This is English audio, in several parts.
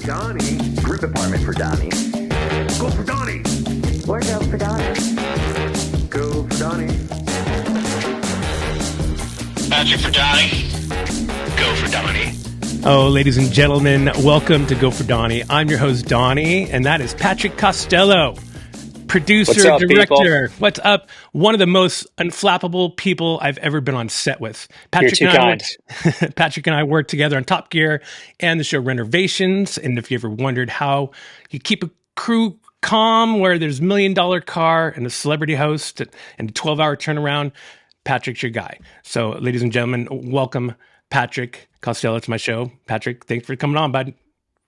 Donny. Group apartment for Donny. Go for Donny. Wardrobe for Donny. Go for Donny. Patrick for Donny. Go for Donny. Oh, ladies and gentlemen, welcome to Go for Donny. I'm your host, Donny, and that is Patrick Costello, producer, What's up, director. people? What's up? One of the most unflappable people I've ever been on set with. You're too kind. Patrick and I worked together on Top Gear and the show Renovations. And if you ever wondered how you keep a crew calm where there's $1 million car and a celebrity host and a 12-hour turnaround, Patrick's your guy. So, ladies and gentlemen, welcome Patrick Costello to my show. Patrick, thanks for coming on, bud.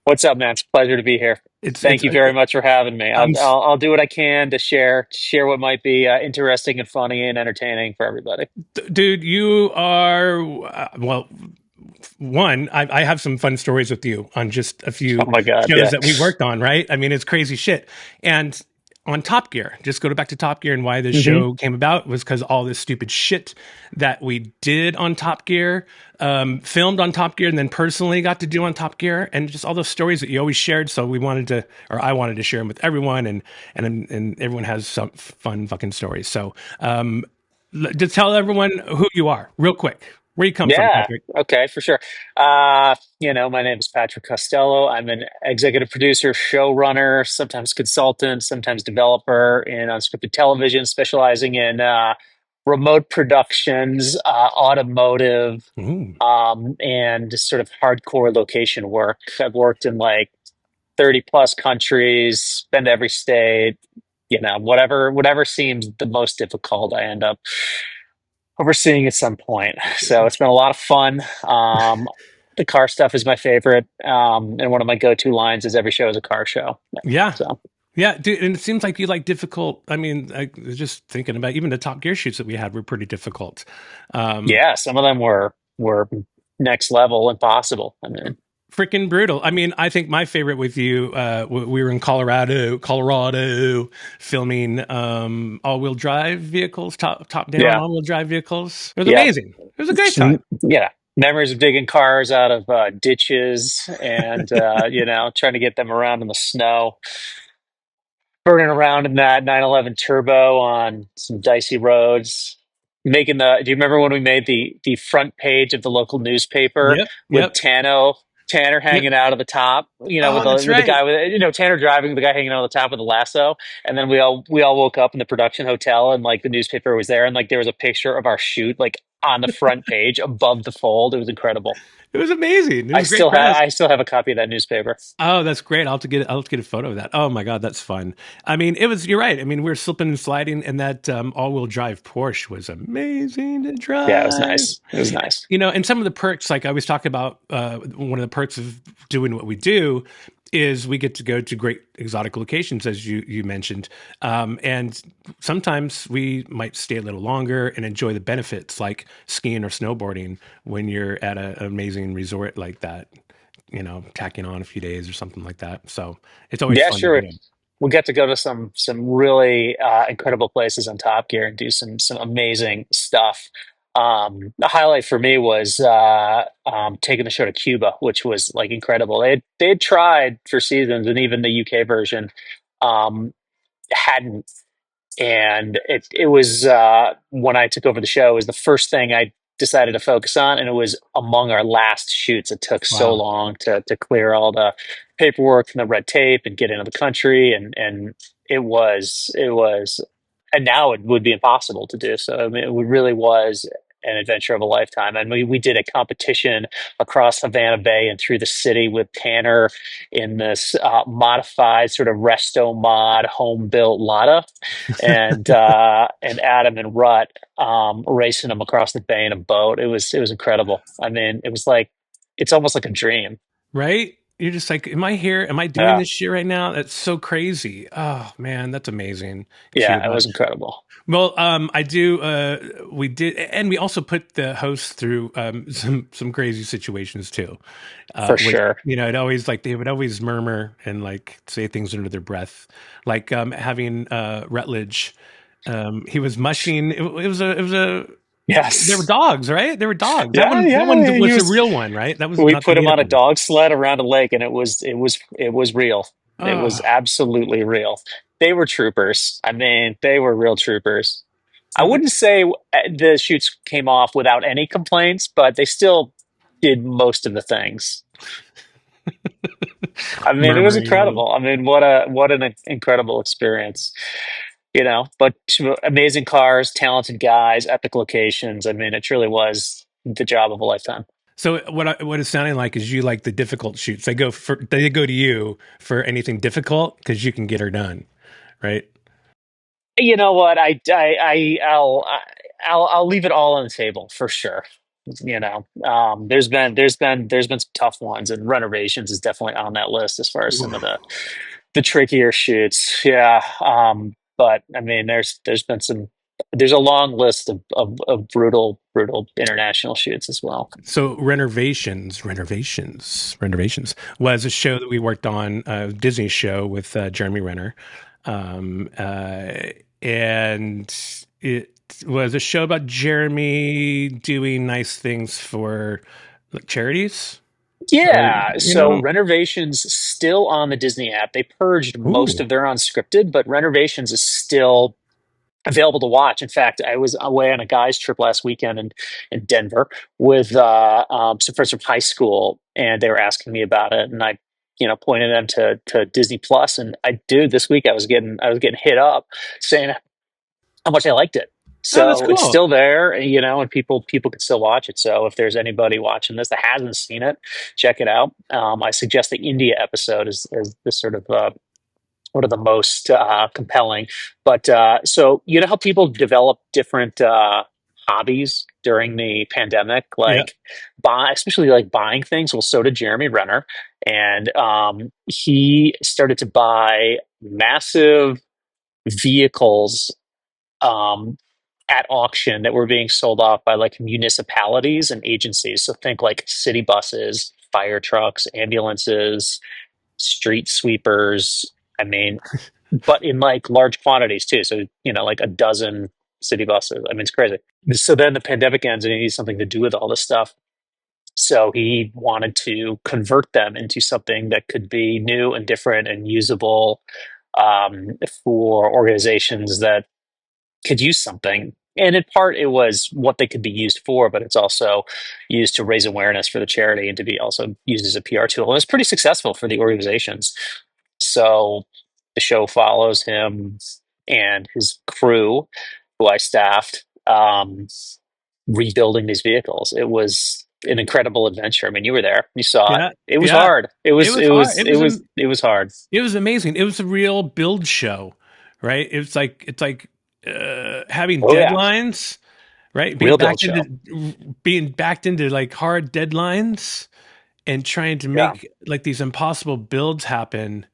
What's up, man? It's a pleasure to be here. Thank you very much for having me. I'll do what I can to share what might be interesting and funny and entertaining for everybody. Dude, you are, I have some fun stories with you on just a few shows that we worked on, right? I mean, it's crazy shit. And on Top Gear, just go back to Top Gear and why this show came about was because all this stupid shit that we did on Top Gear, filmed on Top Gear, and then personally got to do on Top Gear, and just all those stories that you always shared. So I wanted to share them with everyone, and everyone has some fun fucking stories. So just tell everyone who you are, real quick. Where you come from, Patrick? Okay, for sure. My name is Patrick Costello. I'm an executive producer, showrunner, sometimes consultant, sometimes developer in unscripted television, specializing in remote productions, automotive, and just sort of hardcore location work. I've worked in like 30 plus countries, been to every state, whatever seems the most difficult, I end up overseeing at some point. So it's been a lot of fun. The car stuff is my favorite. And one of my go-to lines is every show is a car show. Yeah. So. Yeah, dude, and it seems like you like difficult. I mean, I was just thinking about even the Top Gear shoots that we had were pretty difficult. Some of them were next level impossible. I mean, freaking brutal. I mean, I think my favorite with you, we were in Colorado, filming all-wheel drive vehicles, top-down all-wheel drive vehicles. It was amazing. It was a great time. Yeah. Memories of digging cars out of ditches and, trying to get them around in the snow. Burning around in that 911 Turbo on some dicey roads. Do you remember when we made the front page of the local newspaper with Tanner hanging out of the top, with the guy with, Tanner driving, the guy hanging out on the top with the lasso. And then we all woke up in the production hotel and like the newspaper was there and like there was a picture of our shoot like on the front page above the fold. It was incredible. It was amazing. I still have a copy of that newspaper. Oh, that's great. I'll have to get a photo of that. Oh my God, that's fun. I mean, you're right. I mean, we were slipping and sliding and that all-wheel drive Porsche was amazing to drive. Yeah, it was nice. And some of the perks, like I always talk about, one of the perks of doing what we do is we get to go to great exotic locations, as you mentioned. And sometimes we might stay a little longer and enjoy the benefits like skiing or snowboarding when you're at an amazing resort like that, tacking on a few days or something like that. So it's always fun. Sure. We'll get to go to some really incredible places on Top Gear and do some amazing stuff. The highlight for me was taking the show to Cuba, which was like incredible. They had tried for seasons, and even the UK version hadn't. And it was when I took over the show, it was the first thing I decided to focus on, and it was among our last shoots. It took so long to clear all the paperwork and the red tape and get into the country, and it was, and now it would be impossible to do. So I mean, it really was an adventure of a lifetime. And we did a competition across Havana Bay and through the city with Tanner in this modified sort of resto mod home built Lada and Adam and Rut racing them across the bay in a boat. It was incredible. I mean, it's almost like a dream. Right? You're just like, am I here? Am I doing this shit right now? That's so crazy. Oh man, that's amazing. Yeah, it was incredible. Well, we did, and we also put the hosts through some crazy situations too. For sure. It always they would always murmur and like say things under their breath, like having Rutledge. He was mushing. It was a Yes. There were dogs, right? There were dogs. Yeah, that one was the real one, right? That was we not the put him made on up a one. dog sled around a lake, and it was real. It was Oh. absolutely real. They were troopers. I mean, they were real troopers. I wouldn't say the shoots came off without any complaints, but they still did most of the things. I mean, it was Murmuring a little. incredible. I mean, what an incredible experience, But amazing cars, talented guys, epic locations. I mean, it truly was the job of a lifetime. So what it's sounding like is you like the difficult shoots. They go to you for anything difficult because you can get her done, right? You know what? I'll leave it all on the table for sure. There's been some tough ones, and Renovations is definitely on that list as far as some of the trickier shoots. Yeah. But I mean, there's a long list of brutal international shoots as well. So Renovations was a show that we worked on, a Disney show with Jeremy Renner. Um, uh, and it was a show about Jeremy doing nice things for like, charities. Or, Yeah, so Renovations still on the Disney app. They purged most ooh, of their unscripted, but Renovations is still available to watch. In fact, I was away on a guys trip last weekend in Denver with some friends from high school, and they were asking me about it, and I, pointed them to Disney Plus, and this week I was getting hit up saying how much I liked it. oh, that's So it's cool. still there, and people can still watch it. So if there's anybody watching this that hasn't seen it, check it out. I suggest the India episode is the sort of one of the most compelling. But so how people develop different hobbies during the pandemic, Yeah. like especially like buying things. Well, so did Jeremy Renner, and he started to buy massive vehicles um, at auction that were being sold off by like municipalities and agencies. So think like city buses, fire trucks, ambulances, street sweepers. I mean, but in like large quantities too. So, like a dozen city buses. I mean, it's crazy. So then the pandemic ends and he needs something to do with all this stuff. So he wanted to convert them into something that could be new and different and usable for organizations that could use something. And in part, it was what they could be used for, but it's also used to raise awareness for the charity and to be also used as a PR tool. And it's pretty successful for the organizations. So the show follows him and his crew, who I staffed, rebuilding these vehicles. It was an incredible adventure. I mean, you were there, you saw it. Yeah. It was Yeah. hard. It It was, was it hard. was, it was, it was hard. It was amazing. It was a real build show, right? It's like having Oh yeah, deadlines, right? real build show. Being backed into like hard deadlines and trying to Yeah. make like these impossible builds happen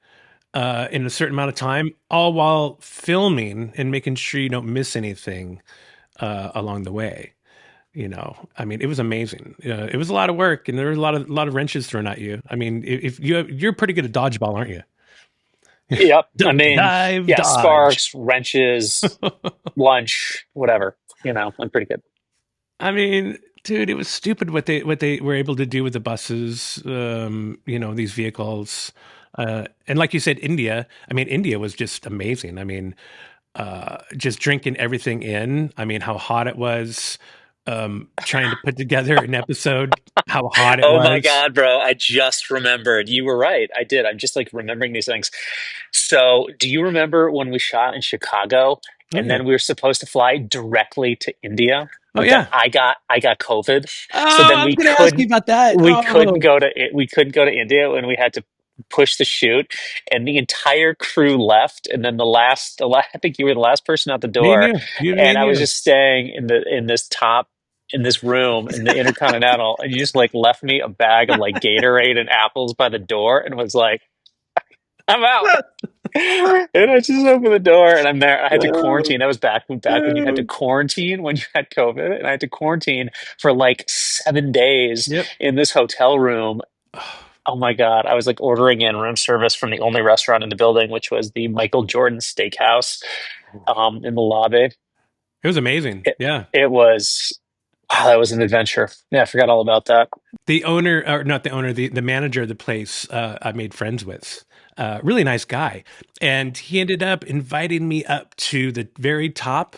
in a certain amount of time, all while filming and making sure you don't miss anything along the way. I mean, it was amazing. It was a lot of work, and there was a lot of wrenches thrown at you. I mean, if you're pretty good at dodgeball, aren't you? Yep. I mean, Dive, yeah, dodge. sparks, wrenches, lunch, whatever. I'm pretty good. I mean, dude, it was stupid what they were able to do with the buses. These vehicles, and like you said, India. I mean, India was just amazing. I mean, just drinking everything in. I mean, how hot it was. Trying to put together an episode, how hot it Oh was. my God, bro. I just remembered. You were right. I did. I'm just like remembering these things. So, do you remember when we shot in Chicago and Yeah. then we were supposed to fly directly to India? Oh yeah. I got COVID. So Oh, then I was going to ask you about that. we couldn't go to India and we had to push the shoot and the entire crew left and then I think you were the last person out the Me and door me and and I was you. just staying in this room in the Intercontinental, and you just like left me a bag of like Gatorade and apples by the door, and was like, "I'm out." And I just opened the door, and I'm there. I had to quarantine. That was back when you had to quarantine when you had COVID, and I had to quarantine for like 7 days Yep. in this hotel room. Oh my God. I was like ordering in room service from the only restaurant in the building, which was the Michael Jordan Steakhouse in the lobby. It was amazing. It, Yeah. it was Wow, that was an adventure. Yeah, I forgot all about that. The owner, or not the owner, the manager of the place, I made friends with. Really nice guy, and he ended up inviting me up to the very top,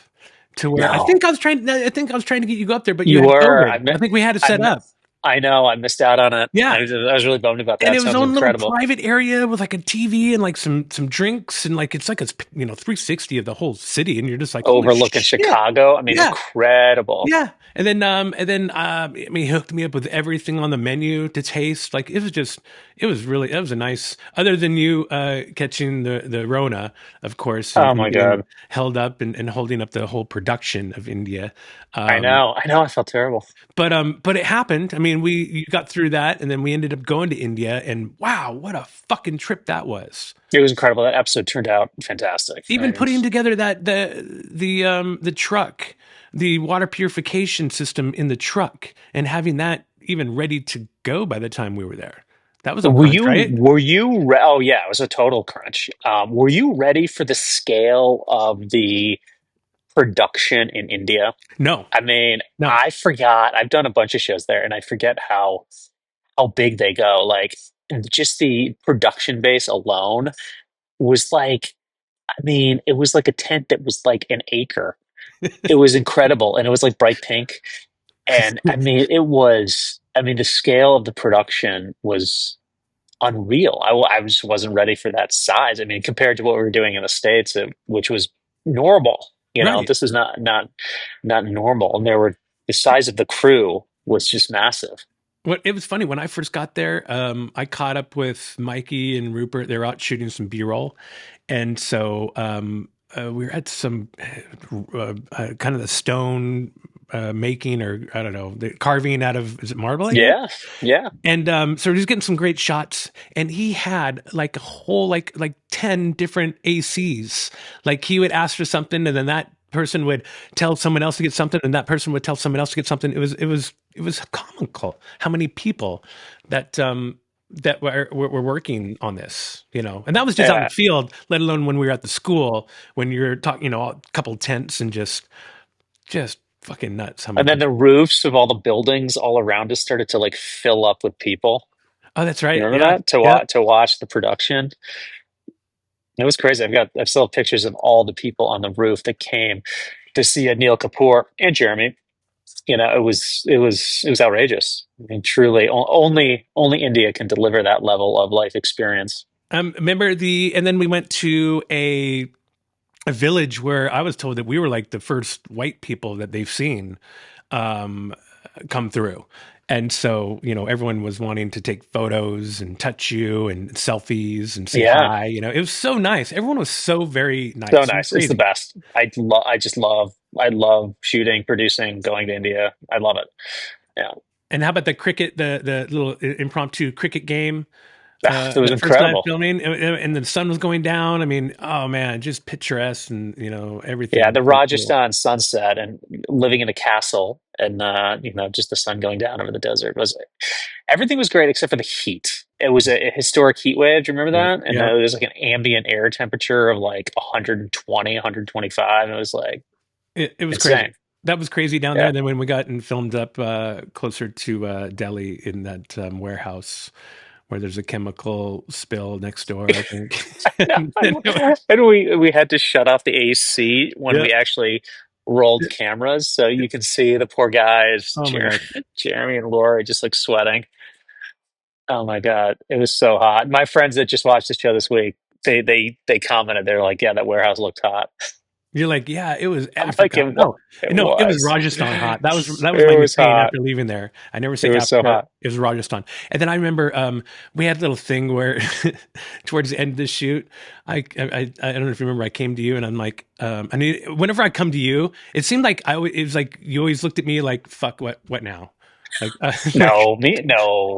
to where I No, think I was trying. I think I was trying to get you go up there, but you you had were. COVID. I think we had to I, set mi- up. I know. I missed out on it. Yeah, I was really bummed about and that. it was Sounds own little incredible. private area with like a TV and like some drinks, and like it's like a 360 of the whole city, and you're just like, holy Overlooking shit, Chicago. I mean, yeah. incredible. Yeah, I mean, he hooked me up with everything on the menu to taste. Like it was a nice. Other than you catching the Rona, of course, Oh and my being God. held up and holding up the whole production of India. I know. I know. I felt terrible. But it happened. I mean, you got through that, and then we ended up going to India, and wow, what a fucking trip that was. It was incredible. That episode turned out fantastic. I Even mean, putting together the truck, the water purification system in the truck, and having that even ready to go by the time we were there. That was a crunch, right? oh yeah, it was a total crunch. Were you ready for the scale of the production in India? No, I mean, no. I forgot. I've done a bunch of shows there, and I forget how big they go. Like just the production base alone was like, I mean, it was like a tent that was like an acre. It was incredible, and it was like bright pink. And I mean, I mean, the scale of the production was unreal. I just wasn't ready for that size. I mean, compared to what we were doing in the States, which was normal. Right. This is not normal. And the size of the crew was just massive. It was funny when I first got there. I caught up with Mikey and Rupert. They were out shooting some B-roll, and so we were at some kind of the stone making, or I don't know, the carving out of, is it marble? I guess. Yeah, yeah. And so he's getting some great shots, and he had like a whole like 10 different ACs. Like he would ask for something, and then that person would tell someone else to get something, and that person would tell someone else to get something. It was comical how many people that that were working on this, and that was just out in Yeah. the field, let alone when we were at the school, when you're talking, a couple tents and just fucking nuts how many And then people. the roofs of all the buildings all around us started to like fill up with people. Oh, that's You right. remember Yeah. that Yeah. to watch the production? It was crazy. I still have pictures of all the people on the roof that came to see Neil Kapoor and Jeremy. It was outrageous. I mean, truly, only India can deliver that level of life experience. Remember and then we went to a village where I was told that we were like the first white people that they've seen um, come through. And so, everyone was wanting to take photos and touch you and selfies and say Yeah, hi. It was so nice. Everyone was so very so nice. It was nice. It's the crazy. best. I love shooting, producing, going to India. I love it. Yeah, And how about the cricket, the little impromptu cricket game? it was The first night incredible. filming, and the sun was going down. I mean, oh man, just picturesque, and Yeah, everything was the so cool. Rajasthan sunset and living in a castle and just the sun going down over the desert was everything was great except for the heat. It was a historic heat wave. Do you remember Yeah, that? And yeah. there was like an ambient air temperature of like 120, 125. And it was like It was insane. crazy. That was crazy down there. Yeah. And then when we got and filmed up closer to Delhi in that warehouse where there's a chemical spill next door, I think. No, And it was- and we had to shut off the AC when yeah. we actually rolled cameras, so you can see the poor guys, Oh my God. Jeremy and Laura, just like sweating. Oh my God, it was so hot. My friends that just watched the show this week, they commented, they're like, "Yeah, that warehouse looked hot." You're like, yeah, it was I'm like, Africa. No, it no, it was was, Rajasthan hot. That was my it new was saying hot. after leaving there. I never It say was so Africa. hot. It was Rajasthan. And then I remember we had a little thing where towards the end of the shoot, I don't know if you remember, I came to you and I'm like, I mean, whenever I come to you, it seemed like it was like you always looked at me like, fuck, what now? Like, No,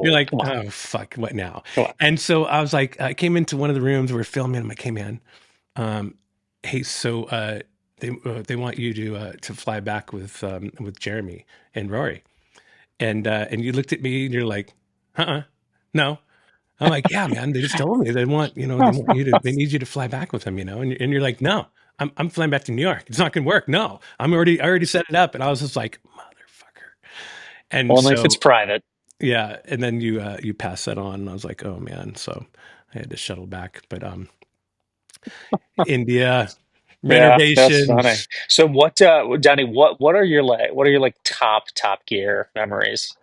you're no, like, come on, oh fuck, what now? come on. And so I was like, I came into one of the rooms we were filming. I'm like, hey man, um, hey, so they want you to fly back with Jeremy and Rory, and you looked at me and you're like, no. I'm like, yeah, man. They just told me they need you to fly back with them, and you're like, no, I'm flying back to New York. It's not gonna work. No, I already set it up, and I was just like, motherfucker. And Only if it's so, private. yeah, and then you pass that on. And I was like, oh man, so I had to shuttle back. But India Yeah, that's funny. renovations. So Donnie, what are your like top gear memories?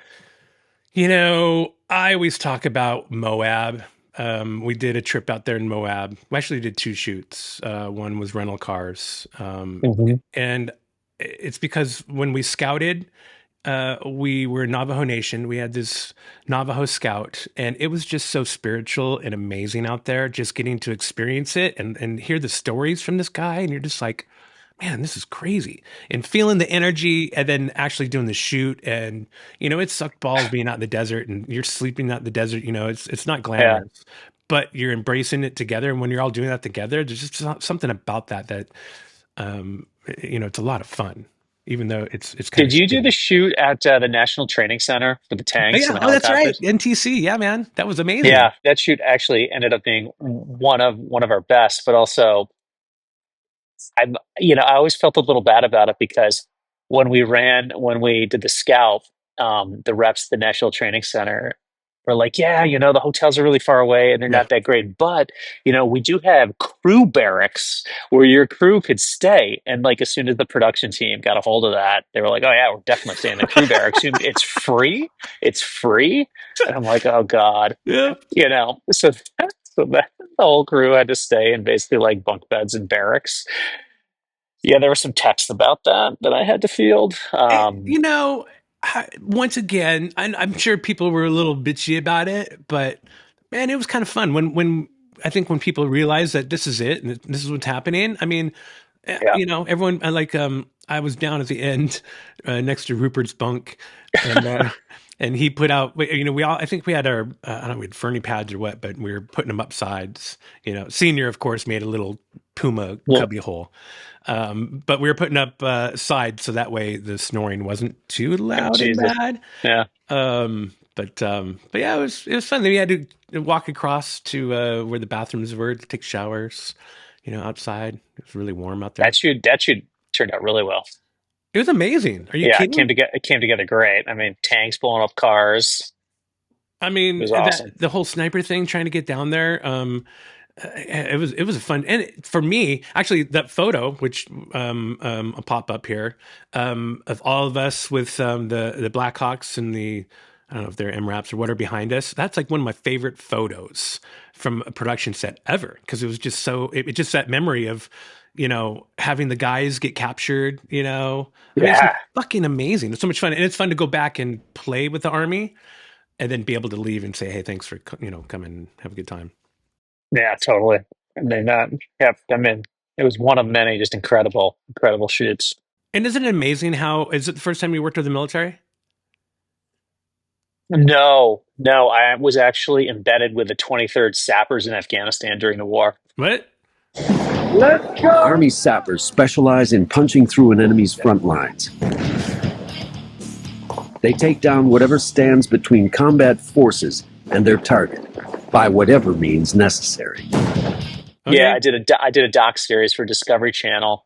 I always talk about Moab. We did a trip out there in Moab. We actually did two shoots. One was rental cars, Hmm. and it's because when we scouted, we were Navajo Nation. We had this Navajo scout, and it was just so spiritual and amazing out there. Just getting to experience it and hear the stories from this guy, and you're just like, man, this is crazy. And feeling the energy, and then actually doing the shoot, and it sucked balls being out in the desert, and you're sleeping out in the desert. It's not Yeah. glamorous, but you're embracing it together. And when you're all doing that together, there's just something about that it's a lot of fun, even though it's kind of Did you do the shitty. shoot at the National Training Center for the Oh, tanks and yeah. the Oh, that's right. helicopters? NTC. Yeah, man. That was amazing. Yeah, that shoot actually ended up being one of our best, but also I always felt a little bad about it because when we did the scout, the reps at the National Training Center were like, yeah, the hotels are really far away and they're Yeah. not that great, but we do have crew barracks where your crew could stay. And like as soon as the production team got a hold of that, they were like, oh yeah, we're definitely staying in the crew barracks. It's free. It's free. And I'm like, oh God, Yeah. so that the whole crew had to stay in basically like bunk beds and barracks. Yeah, there was some text about that I had to field. Eh, you know, Once again, I'm sure people were a little bitchy about it, but man, it was kind of fun when I think when people realize that this is it and this is what's happening. I mean, Yeah, everyone I was down at the end next to Rupert's bunk, and and he put out. We all I think we had our I don't know, we had Fernie pads or what, but we were putting them up sides. Senior of course made a little Puma well, cubby hole. But we were putting up sides so that way the snoring wasn't too loud and Jesus, bad. yeah. But yeah, it was fun. Then we had to walk across to where the bathrooms were to take showers. Outside. It was really warm out there. That should turned out really well. It was amazing. Are you Yeah, it came kidding? together. It came together great. I mean, tanks blowing up cars. I It mean, was that awesome. the whole sniper thing, trying to get down there. It was a fun, and for me actually that photo which I'll pop up here, of all of us with the Blackhawks and the, I don't know if they're MRAPs or what, are behind us. That's like one of my favorite photos from a production set ever, because it was just it just that memory of having the guys get captured. I mean, it's Yeah, fucking amazing. It's so much fun, and it's fun to go back and play with the Army and then be able to leave and say, hey, thanks for coming and have a good time. yeah, totally. I mean, yeah. I mean, it was one of many just incredible shoots. And isn't it amazing how is it the first time you worked with the military? No, no, I was actually embedded with the 23rd Sappers in Afghanistan during the war. What? Let's go! Army sappers specialize in punching through an enemy's front lines. They take down whatever stands between combat forces and their target, by whatever means necessary. Okay. Yeah, I did a doc series for Discovery Channel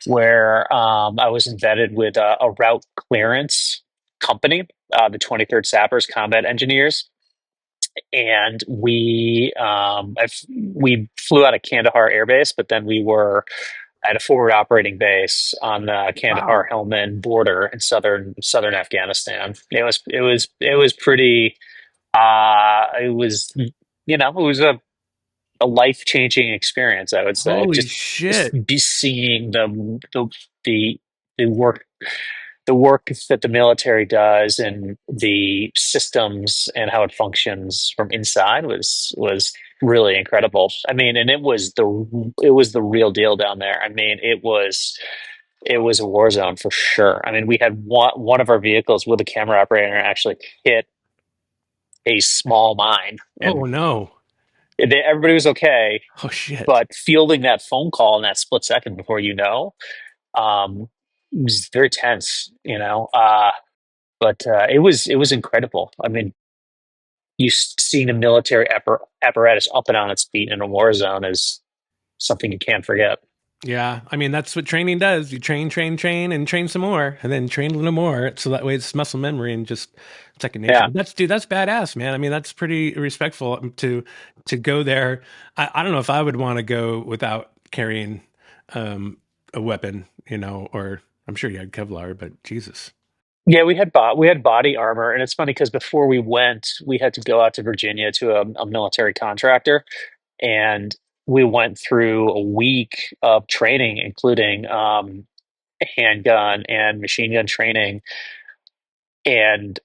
where I was embedded with a route clearance company, the 23rd Sappers Combat Engineers, and we flew out of Kandahar Air Base, but then we were at a forward operating base on the Kandahar Wow. Helmand border in southern Afghanistan. It was pretty. It was a life changing experience, I would say. Holy Just shit. be seeing the the work the work that the military does and the systems and how it functions from inside was really incredible. I mean, and it was the real deal down there. I mean, it was a war zone for sure. I mean, we had one of our vehicles with a camera operator actually hit a small mine, Oh and no. everybody was okay. Oh shit. But fielding that phone call in that split second before it was very tense. But it was incredible. I mean, seeing a military apparatus up and on its feet in a war zone is something you can't forget. Yeah, I mean that's what training does. You train, train, train, and train some more, and then train a little more, so that way it's muscle memory and just second nature. Yeah. But that's badass, man. I mean that's pretty respectful to go there. I don't know if I would want to go without carrying a weapon, or I'm sure you had Kevlar, but Jesus. Yeah, we had body armor, and it's funny because before we went, we had to go out to Virginia to a military contractor, and we went through a week of training, including handgun and machine gun training, and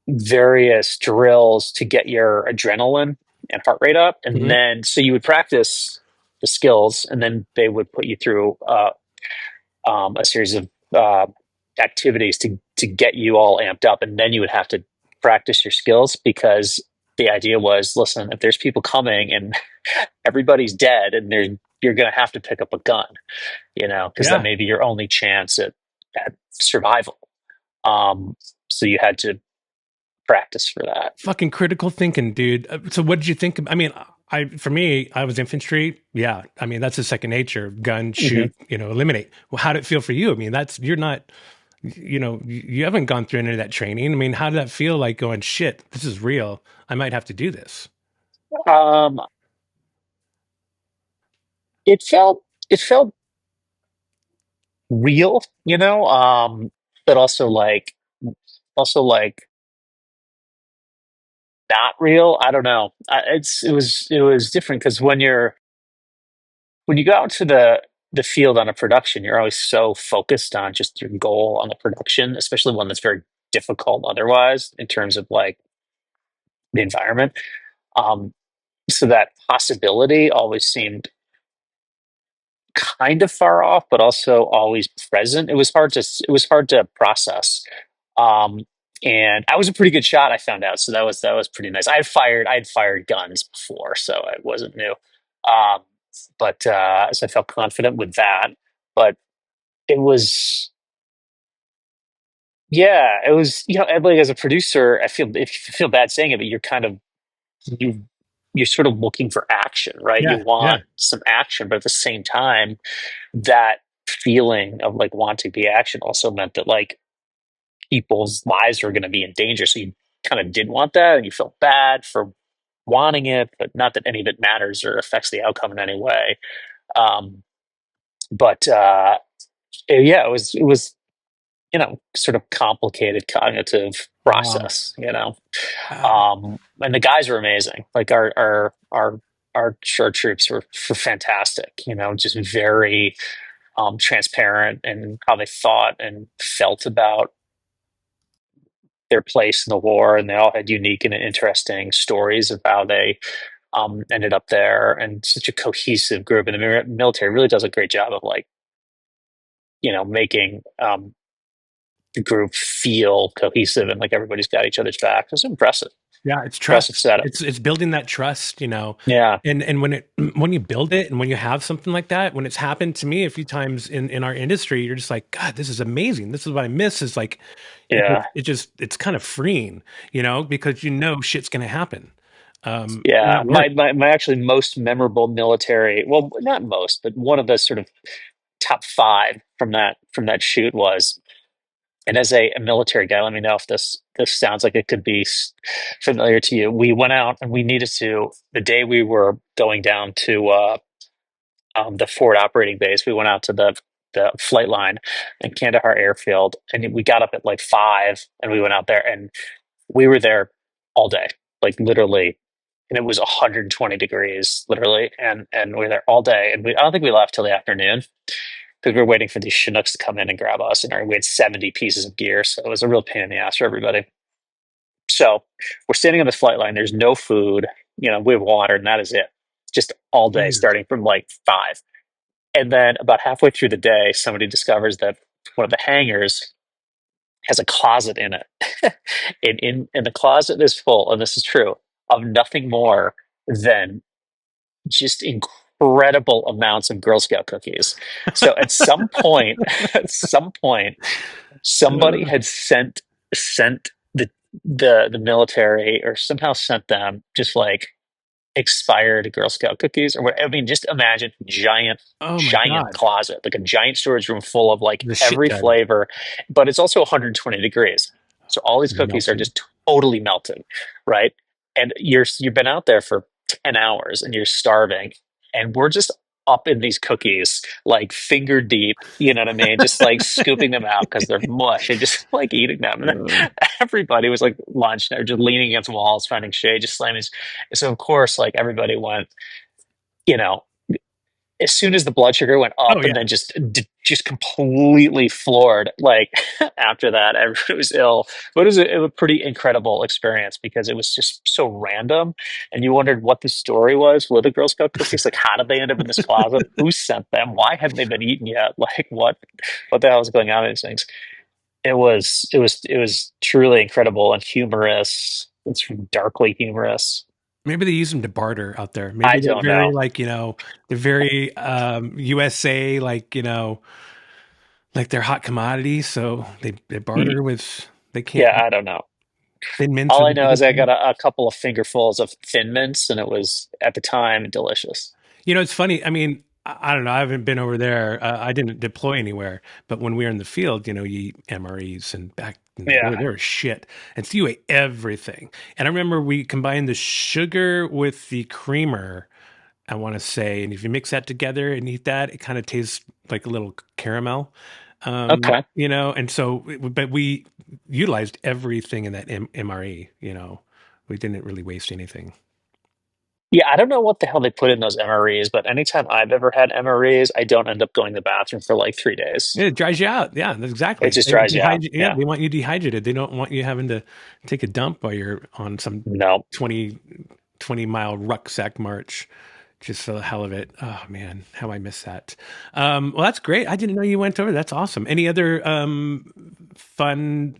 various drills to get your adrenaline and heart rate up, and Hmm. then so you would practice the skills, and then they would put you through a series of activities to get you all amped up, and then you would have to practice your skills because the idea was, listen, if there's people coming and everybody's dead, and you're going to have to pick up a gun, because that Yeah, may be your only chance at survival. Um, so you had to practice for that. fucking critical thinking, dude. So what did you think? I mean, for me, I was infantry. Yeah, I mean that's a second nature. Gun, Hmm. shoot, eliminate. Well, how did it feel for you? I mean, you're not. You haven't gone through any of that training. I mean, how did that feel like going, shit, this is real. I might have to do this. Um, it felt real, but also like not real. I don't know. It was different because when you go out to the field on a production, you're always so focused on just your goal on the production, especially one that's very difficult otherwise in terms of like the environment. Um, so that possibility always seemed kind of far off, but also always present. It was hard to process. Um, and I was a pretty good shot, I found out, so that was pretty nice. I had fired guns before, so it wasn't new. Um, but so I felt confident with that. But it was, yeah, it was, like as a producer, if you feel bad saying it, but you you're sort of looking for action, right? You Yeah, yeah, want some action, but at the same time, that feeling of like wanting to be action also meant that like people's lives were going to be in danger. So you kind of didn't want that, and you felt bad for wanting it, but not that any of it matters or affects the outcome in any way. Um, but yeah, it was sort of complicated cognitive wow. Uh, process. And the guys were amazing. Like our short troops were fantastic. Just very transparent in how they thought and felt about their place in the war, and they all had unique and interesting stories of how they ended up there, and such a cohesive group. And the military really does a great job of like making the group feel cohesive and like everybody's got each other's back. It's Yeah, it's impressive trust. setup. It's building that trust, Yeah, and when you build it and when you have something like that, when it's happened to me a few times in our industry, you're just like, God, this is amazing. This is what I miss. Is like, yeah, it's kind of freeing, because shit's gonna happen. yeah. At work. My actually most memorable military, well, not most, but one of the sort of top five from that shoot was. And as a military guy, let me know if this sounds like it could be familiar to you. We went out and we needed to, the day we were going down to the forward operating base, we went out to the flight line in Kandahar Airfield, and we got up at like 5, and we went out there, and we were there all day, like literally, and it was 120 degrees, literally, and we were there all day, and I don't think we left till the afternoon because we were waiting for these Chinooks to come in and grab us, and we had 70 pieces of gear, so it was a real pain in the ass for everybody. So we're standing on the flight line. There's no food. We have water, and that is it. Just all day, Jesus. starting from like 5. And then about halfway through the day, somebody discovers that one of the hangars has a closet in it. And the closet is full, and this is true, of nothing more than just incredible amounts of Girl Scout cookies. So at some point, at some point, somebody Uh, had sent the military, or somehow sent them just like expired Girl Scout cookies or what. I mean, just imagine Oh my giant God. closet, like a giant storage room full of like The shit every ton flavor, but it's also 120 degrees. So all these cookies are melted. just totally melted, right? And you've been out there for 10 hours and you're starving, and we're just up in these cookies like finger deep, you know what I mean? Just like scooping them out because they're mush and just like eating them. And Uh, everybody was like lunch, they're just leaning against walls, finding shade, just slamming. So of course, like everybody went, you know, as soon as the blood sugar went oh up, yeah. and then just completely floored. Like after that, everybody was ill. But it was a pretty incredible experience because it was just so random, and you wondered what the story was with the Girl Scout cookies. Like, how did they end up in this closet? Who sent them? Why hadn't they been eaten yet? Like, what the hell is going on in these things? It was truly incredible and humorous. It's darkly humorous. Maybe they use them to barter out there. I Maybe they're don't very know. like, they're very USA, like, like they're hot commodities. So they barter with, they can't, Yeah, I don't know. Thin Mints All are I the know is biggest I thing. got a couple of fingerfuls of Thin Mints, and it was at the time delicious. It's funny. I mean, I don't know. I haven't been over there. I didn't deploy anywhere. But when we were in the field, you eat MREs, and back in the day, Yeah. they were shit. And so you ate everything. And I remember we combined the sugar with the creamer, I want to say. And if you mix that together and eat that, it kind of tastes like a little caramel. Okay. And so, but we utilized everything in that MRE, we didn't really waste anything. Yeah, I don't know what the hell they put in those MREs, but anytime I've ever had MREs, I don't end up going to the bathroom for like 3 days. Yeah, it dries you out. Yeah, It exactly. just They dries you out. dehydrate. Yeah, Yeah. they want you dehydrated. They don't want you having to take a dump while you're on some No. 20 mile rucksack march, just for the hell of it. Oh man, how I miss that. Well, that's great. I didn't know you went over. That's awesome. Any other fun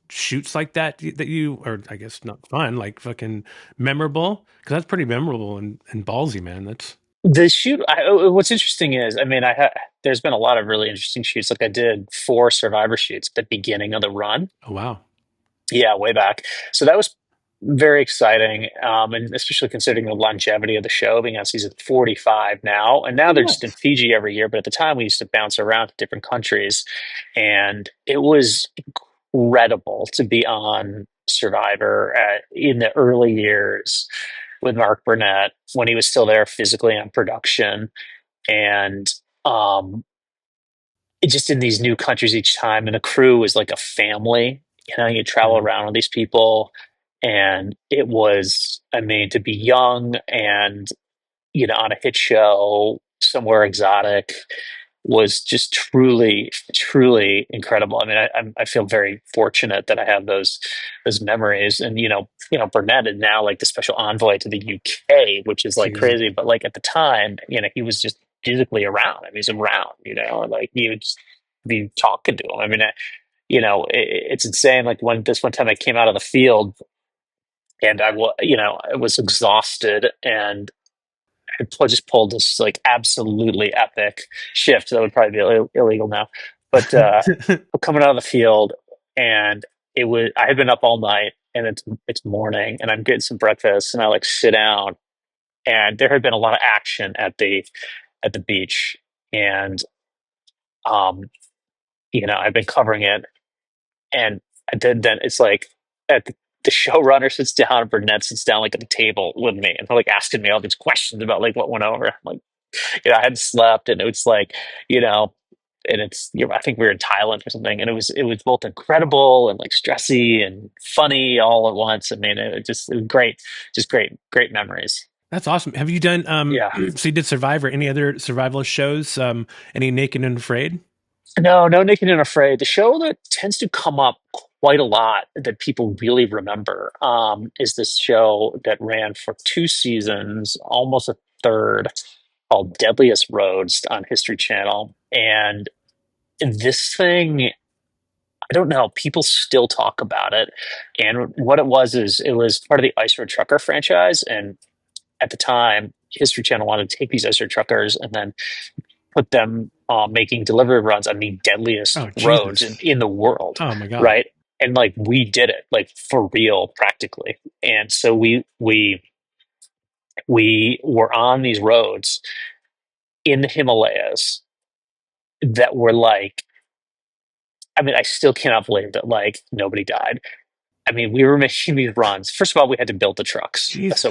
shoots like that you, or I guess not fun, like fucking memorable? Because that's pretty memorable and ballsy, man. That's The shoot, what's interesting is, I mean, there's been a lot of really interesting shoots. Like I did 4 Survivor shoots at the beginning of the run. oh wow. Yeah, way back. So that was very exciting, and especially considering the longevity of the show, being on season 45 now. And now they're just in Yes. Fiji every year, but at the time we used to bounce around to different countries, and it was incredible to be on Survivor in the early years with Mark Burnett when he was still there physically on production, and um, just in these new countries each time, and the crew was like a family. You travel Mhm. around with these people, and it was, I mean, to be young and on a hit show somewhere exotic was just truly, truly incredible. I mean, I feel very fortunate that I have those memories, and Burnett is now like the special envoy to the UK, which is like Jesus. crazy. But like at the time, he was just physically around. I mean, he's around, like you would just be talking to him. I mean, it's insane. Like this one time I came out of the field and I was exhausted, and I just pulled this like absolutely epic shift that would probably be illegal now. But coming out of the field, and I had been up all night, and it's morning, and I'm getting some breakfast, and I like sit down, and there had been a lot of action at the beach, and um I've been covering it, and then it's like the showrunner sits down, and Burnett sits down like at the table with me, and they're like asking me all these questions about like what went over. I'm like, I hadn't slept, and it was like, you know, and I think we were in Thailand or something, and it was both incredible and like stressy and funny all at once. I mean, it was great, just great memories. That's awesome. Have you done Yeah. so you did Survivor, any other survival shows? Any Naked and Afraid? No, no, Naked and Afraid. The show that tends to come up quite a lot that people really remember is this show that ran for 2 seasons, almost a third, called Deadliest Roads on History Channel. And this thing, I don't know, people still talk about it. And what it was is it was part of the Ice Road Trucker franchise. And at the time, History Channel wanted to take these Ice Road Truckers and then put them making delivery runs on the deadliest Oh roads Jesus. in the world, Oh my God. right? And like we did it, like for real, practically. And so we we were on these roads in the Himalayas that were like, I mean, I still cannot believe that like nobody died. I mean, we were making these runs. First of all, we had to build the trucks, so Jesus.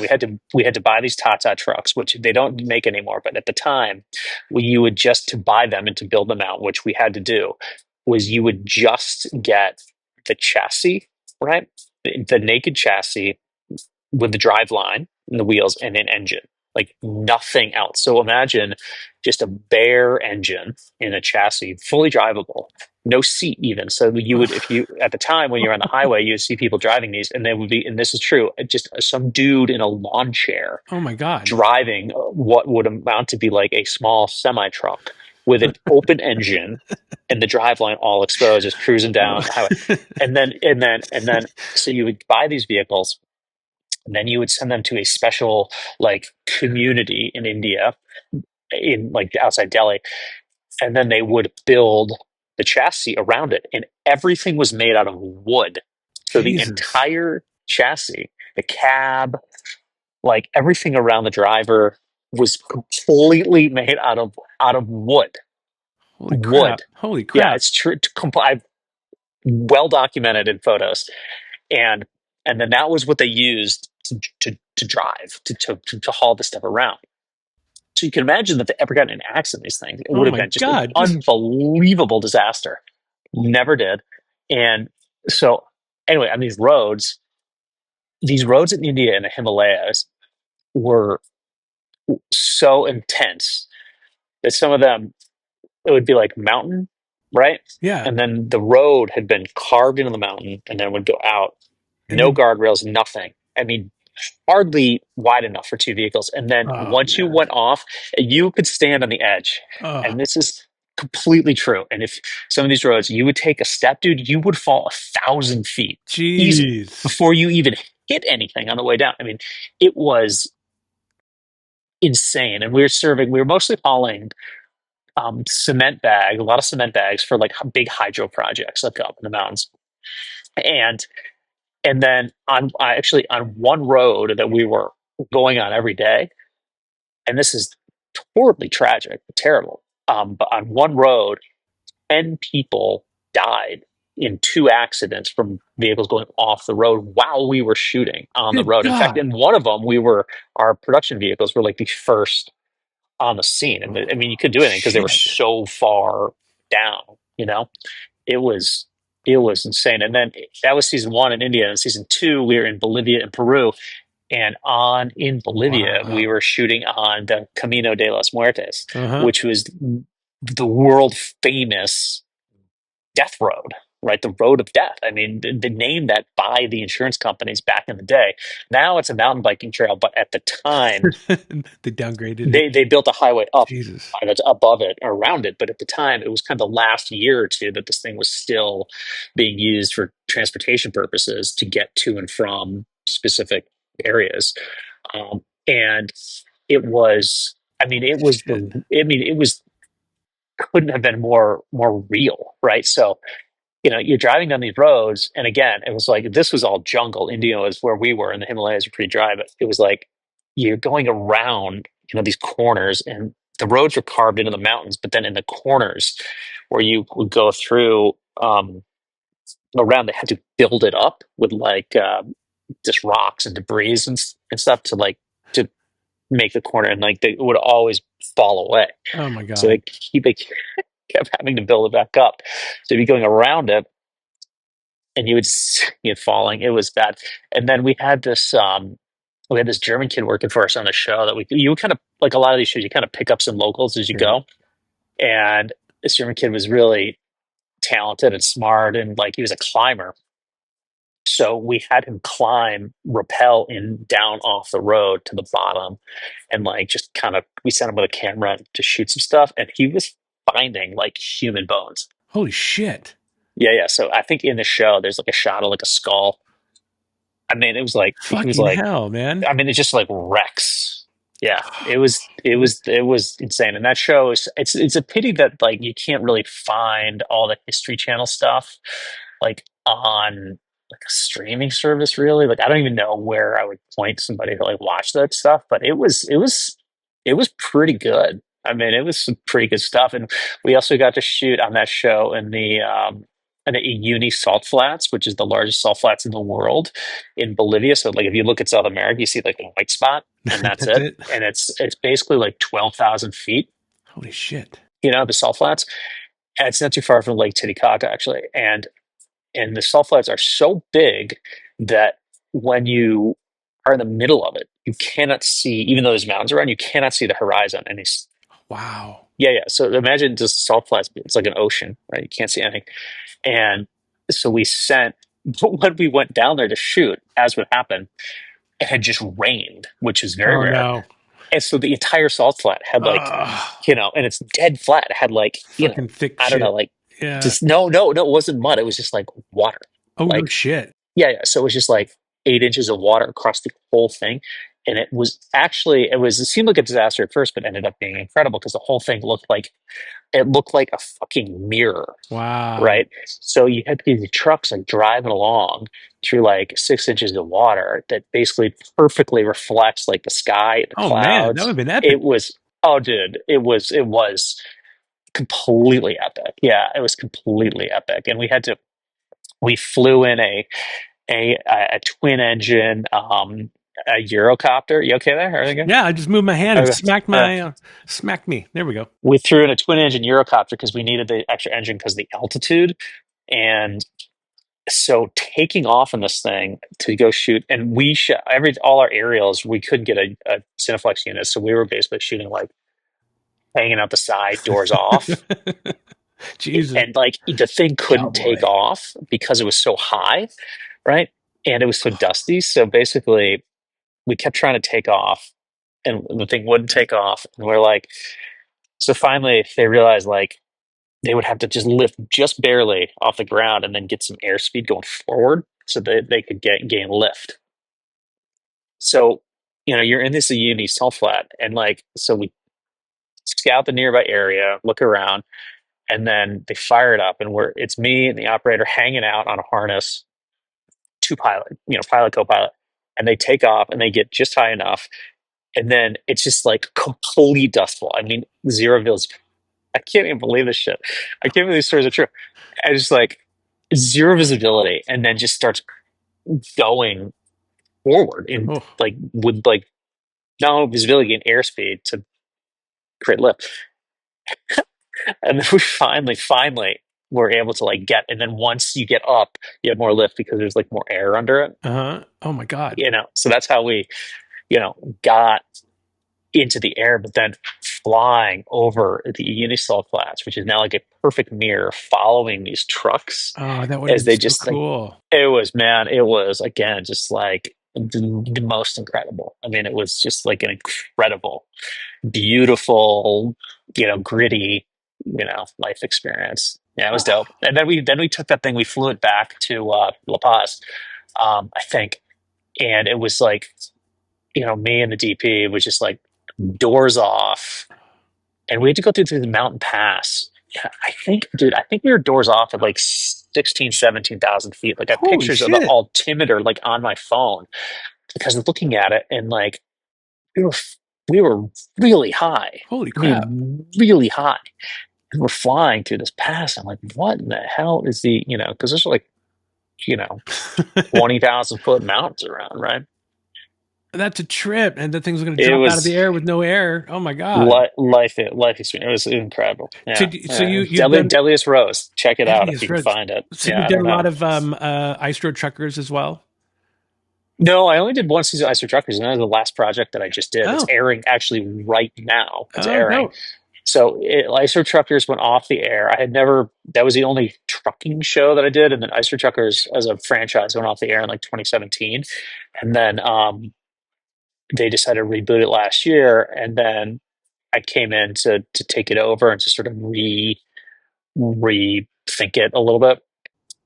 we had to buy these Tata trucks, which they don't make anymore. But at the time, you would just to buy them and to build them out, which we had to do, was you would just get the chassis, right? The naked chassis with the drive line and the wheels and an engine, like nothing else. So imagine just a bare engine in a chassis, fully drivable, no seat even. So you would, if you, at the time when you're on the highway, you'd see people driving these and they would be, and this is true, just some dude in a lawn chair Oh my God. driving what would amount to be like a small semi truck with an open engine and the driveline all exposed, just cruising down the highway. And then, so you would buy these vehicles and then you would send them to a special like community in India, in like outside Delhi, and then they would build the chassis around it, and everything was made out of wood. So the Jesus. entire chassis, the cab, like everything around the driver was completely made out of wood. Holy crap. Wood. Holy Yeah, crap. it's true. I've well documented in photos, and then that was what they used to drive to haul this stuff around. So you can imagine that if they ever got in an accident, these things, it Oh would have my been just an God. Just unbelievable disaster. Never did. And so anyway, on these roads in India and the Himalayas were so intense that some of them, it would be like mountain, right? yeah. And then the road had been carved into the mountain and then would go out. And No then guardrails, nothing. I mean, hardly wide enough for two vehicles. And then oh once you man. went off, you could stand on the edge. Oh And this is completely true. And if some of these roads, you would take a step, dude, you would fall 1,000 feet easy jeez. before you even hit anything on the way down. I mean, it was insane. And we were mostly hauling a lot of cement bags for like big hydro projects like up in the mountains. And then actually on one road that we were going on every day, and this is horribly tragic, terrible. But on one road, 10 people died in two accidents from vehicles going off the road while we were shooting on the Good road. In fact, God. in one of them, our production vehicles were like the first on the scene. And I mean, you couldn't do anything because they were Shit. so far down, you know? It was it was insane. And then that was season one in India. And season two, we were in Bolivia and Peru. And in Bolivia, we Wow. were shooting on the Camino de los Muertes, Uh-huh. which was the world famous death road, right? The road of death. I mean, the name that by the insurance companies back in the day. Now it's a mountain biking trail, but at the time, They downgraded it. they built a highway up Jesus. that's above it or around it. But at the time, it was kind of the last year or two that this thing was still being used for transportation purposes to get to and from specific areas. And it was, I mean, it was Shit. it was couldn't have been more real, right? So you're driving down these roads, and again, it was like this was all jungle. India was where we were, and the Himalayas are pretty dry, but it was like you're going around, these corners, and the roads were carved into the mountains, but then in the corners where you would go through around, they had to build it up with like just rocks and debris and stuff to make the corner, and like they would always fall away. Oh my So God. they kept having to build it back up. So you'd be going around it, and you would see it falling. It was bad. And then we had this German kid working for us on the show that you kind of like a lot of these shows, you kind of pick up some locals as you Yeah. go. And this German kid was really talented and smart, and like he was a climber. So we had him rappel in down off the road to the bottom, and like just kind of we sent him with a camera to shoot some stuff, and he was finding like human bones. Holy shit. Yeah, yeah. So I think in the show there's like a shot of like a skull. I mean, it was like he was Fucking like, hell, man. I mean, it's just like wrecks. Yeah, it was What- insane. And that show is it's a pity that like you can't really find all the History Channel stuff like on like a streaming service, really. Like, I don't even know where I would point somebody to like watch that stuff, but it was pretty good. I mean, it was some pretty good stuff. And we also got to shoot on that show in the Uyuni salt flats, which is the largest salt flats in the world, in Bolivia. So like if you look at South America, you see like a white spot, and that's That's it. it. And it's basically like 12,000 feet, Holy shit. the salt flats. And it's not too far from Lake Titicaca, actually. And the salt flats are so big that when you are in the middle of it, you cannot see, even though there's mountains around, you cannot see the horizon. And it's, Wow. yeah. So imagine just salt flats, it's like an ocean, right? You can't see anything. And so but when we went down there to shoot, as would happen, it had just rained, which is very Oh rare. no. And so the entire salt flat had like, and it's dead flat. It had like, fucking thick I don't shit. know, like, Yeah. just no, it wasn't mud. It was just like water. Oh like, no shit. Yeah. So it was just like 8 inches of water across the whole thing. And it seemed like a disaster at first, but ended up being incredible because the whole thing looked like a fucking mirror. Wow. Right. So you had these trucks like driving along through like 6 inches of water that basically perfectly reflects like the sky and the clouds. Man, that would have been epic. It was, oh dude, it was completely epic. Yeah, it was completely epic. And we flew in a twin engine a Eurocopter. You okay there? Everything good? Yeah, I just moved my hand and Okay. smacked me. There we go. We threw in a twin engine Eurocopter because we needed the extra engine because of the altitude. And so taking off in this thing to go shoot, and we shot all our aerials, we couldn't get a Cineflex unit. So we were basically shooting like hanging out the side, doors off. Jesus. And like the thing couldn't take off because it was so high, right? And it was so dusty. So basically, we kept trying to take off, and the thing wouldn't take off. And we're like, so finally, they realized like they would have to just lift just barely off the ground and then get some airspeed going forward so that they could gain lift. So, you're in this uni salt flat, and like, so we scout the nearby area, look around, and then they fire it up, and it's me and the operator hanging out on a harness, two pilot, co-pilot, and they take off and they get just high enough, and then it's just like complete dustful. I mean, zero vils. I can't even believe this shit. I can't believe these stories are true. I just like zero visibility, and then just starts going forward in like with like no visibility and airspeed to create lift. And then we finally were able to like get, and then once you get up, you have more lift because there's like more air under it. Oh my God. So that's how we, got into the air, but then flying over the Unisalt flats, which is now like a perfect mirror, following these trucks. Oh, that would be so cool. Like, it was again just like the most incredible. I mean, it was just like an incredible, beautiful, gritty, life experience. Yeah, it was dope. And then we took that thing, we flew it back to La Paz, I think, and it was like, me and the DP was just like doors off, and we had to go through the mountain pass. Yeah, I think we were doors off at like 16, 17,000 feet. Like I have pictures of the altimeter like on my phone because I'm looking at it, and like we were really high. Holy crap. I mean, really high. And we're flying through this pass. I'm like, what in the hell is because there's like, 20,000 foot mountains around, right? That's a trip, and the thing's going to drop out of the air with no air. Oh my God! Life experience. It was incredible. Yeah. So you've done Deadliest Rose. Check it out if you can find it. So you've done a lot of ice road truckers as well. No, I only did one season of Ice Road Truckers, and that was the last project that I just did. It's airing actually right now. It's airing. No. So Ice Road Truckers went off the air. That was the only trucking show that I did. And then Ice Road Truckers as a franchise went off the air in like 2017. And then they decided to reboot it last year. And then I came in to take it over and to sort of rethink it a little bit.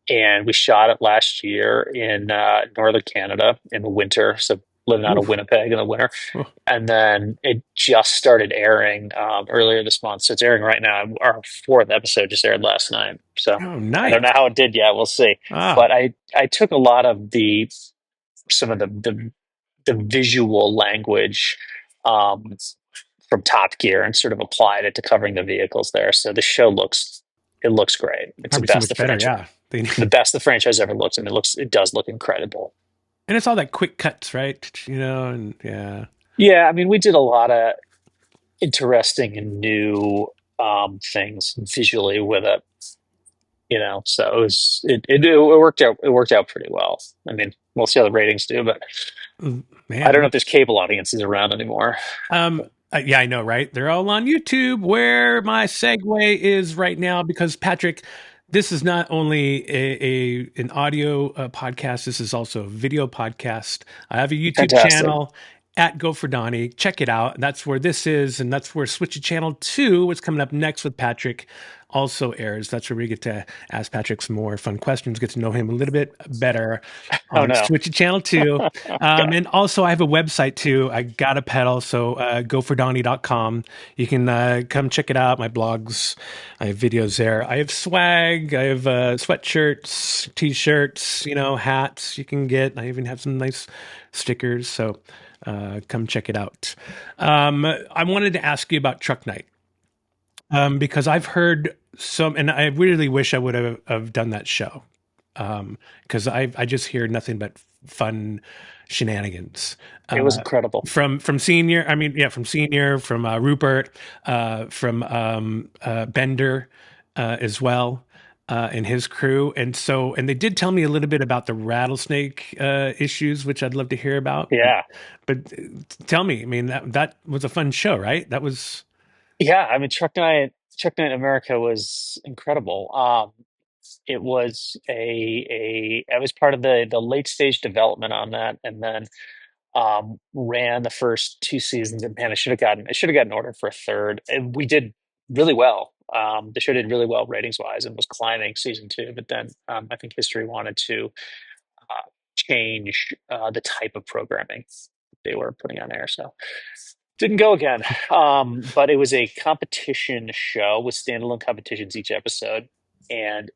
And we shot it last year in northern Canada in the winter. So living out of Oof. Winnipeg in the winter. Oh, And then it just started airing earlier this month. So it's airing right now. Our fourth episode just aired last night. So oh, I don't nice. know how it did yet. We'll see. Ah, But I took a lot of some of the visual language um, from Top Gear and sort of applied it to covering the vehicles there. So the show looks great. It's probably so much better. Yeah. the best the franchise ever looks, and it does look incredible. And it's all that quick cuts, right? And yeah. Yeah, I mean, we did a lot of interesting and new things visually with it. So it worked out pretty well. I mean, we'll see how the ratings do, but I don't know Man. if there's cable audiences around anymore. Yeah, I know, right? They're all on YouTube, where my segue is right now, because Patrick, this is not only an audio podcast, this is also a video podcast. I have a YouTube Fantastic. channel at Go for Donnie. Check it out. That's where this is, and that's where Switch to Channel 2, what's coming up next with Patrick, also airs. That's where we get to ask Patrick some more fun questions, get to know him a little bit better Oh on no. Switch to Channel 2. Okay. And also, I have a website too. I got a pedal, so gofordonnie.com. You can come check it out. My blogs, I have videos there. I have swag. I have sweatshirts, t-shirts, hats you can get. I even have some nice stickers. So come check it out. I wanted to ask you about Truck Night. Because I've heard some, and I really wish I would have done that show. Because I just hear nothing but fun shenanigans. It was incredible. From Senior, from Senior, from Rupert, from Bender as well, and his crew. And they did tell me a little bit about the rattlesnake issues, which I'd love to hear about. Yeah. But tell me, I mean, that was a fun show, right? That was. Yeah, I mean, Truck Night in America was incredible. It was I was part of the late stage development on that, and then ran the first two seasons. And man, I should have gotten ordered for a third. And we did really well. The show did really well ratings wise and was climbing season two. But then I think history wanted to change the type of programming they were putting on air. So didn't go again. But it was a competition show with standalone competitions each episode. And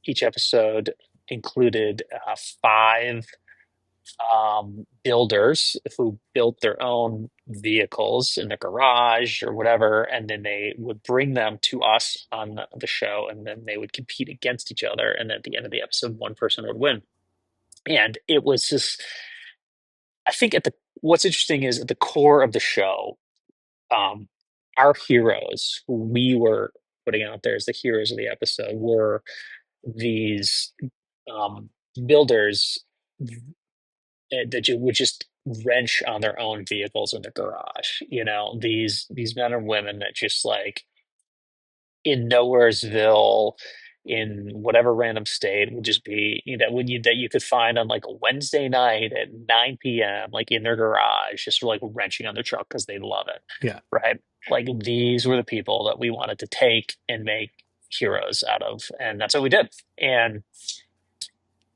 each episode included five builders who built their own vehicles in their garage or whatever, and then they would bring them to us on the show, and then they would compete against each other. And then at the end of the episode, one person would win. And it was just, I think what's interesting is at the core of the show, um, our heroes, who we were putting out there as the heroes of the episode, were these um, builders that you would just wrench on their own vehicles in the garage. These men and women that just like in Nowheresville, in whatever random state, would just be that you could find on like a Wednesday night at 9 p.m. like in their garage, just like wrenching on their truck because they love it. Yeah. Right. Like these were the people that we wanted to take and make heroes out of, and that's what we did. And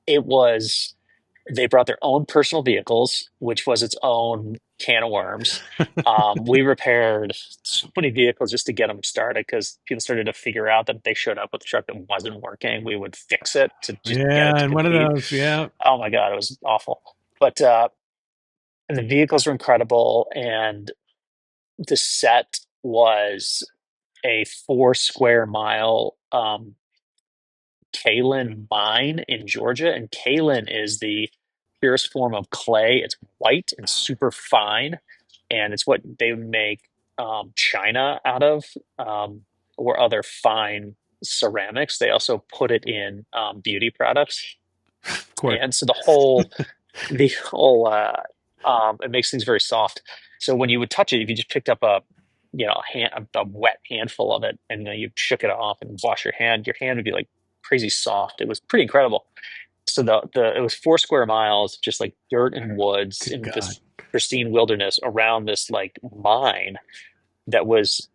it was they brought their own personal vehicles, which was its own can of worms. We repaired so many vehicles just to get them started because people started to figure out that if they showed up with a truck that wasn't working, we would fix it to just get it to And one of compete. those, yeah. Oh my God, it was awful. But the vehicles were incredible, and the set was a 4 square mile kaolin mine in Georgia, and kaolin is the purest form of clay. It's white and super fine, and it's what they make china out of, or other fine ceramics. They also put it in beauty products, Of course. and so the whole it makes things very soft. So when you would touch it, if you just picked up a wet handful of it, and then you shook it off and wash your hand would be like crazy soft. It was pretty incredible. So it was 4 square miles, just like dirt and woods in this pristine wilderness around this like mine that was